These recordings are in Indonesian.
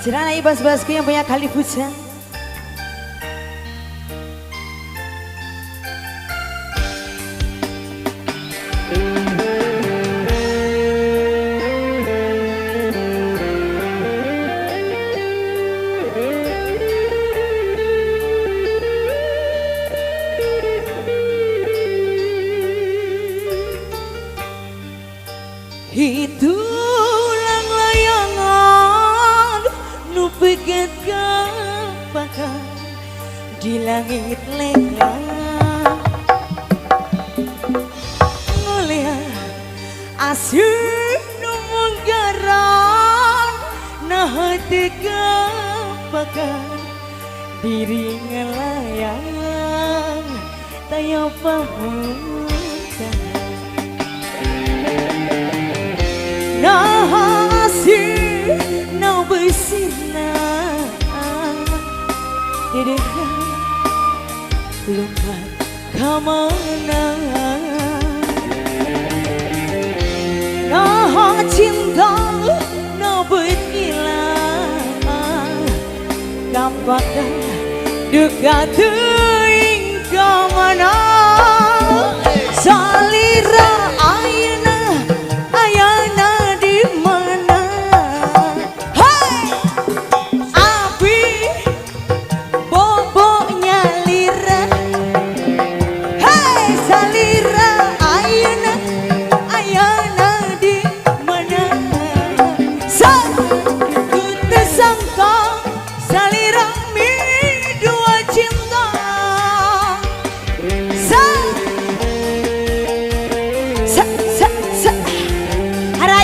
Seranai bas-basku yang punya kali puja. Hitulang layangan nu pegat kapakan di langit lenggang ngeliat asir nu menggaran nah hati kapakan diri ngelayang taya paham nasir na bersina dedeka lupa kemana nah cinta na bergila gampang dekat teing kemana salira ayana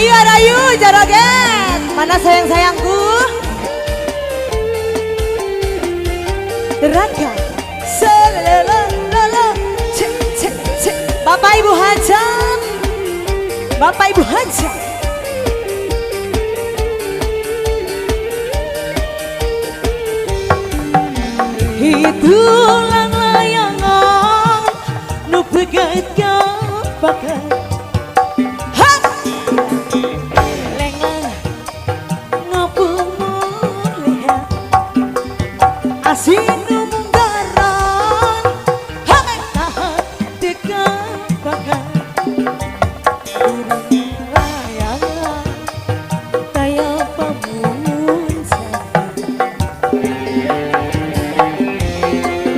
Harayu Joroget, mana sayang-sayangku? Teraga, selelelelele, cek cek cek. Bapak Ibu Hajam, Bapak Ibu Hajam. Hitulang layangan, nu pegat kapakan. Asinu menggaran, hai tahan dekat bahkan diri layangan taya pamunsa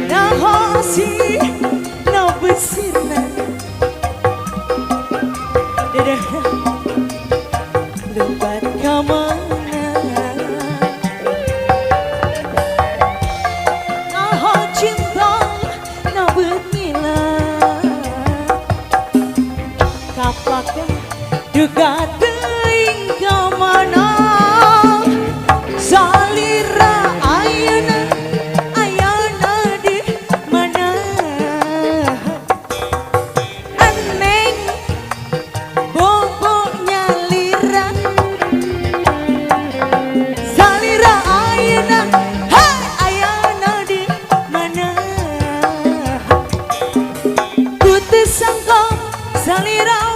nah hasi nah bersirna dedeh lebat kemana kapakan dekat teing kemana salira ayana di mana aneng boboknya lira salira ayana hai ayana di mana ku tersangka salira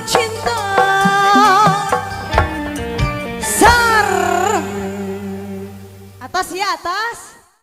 cinta sar atas ya atas.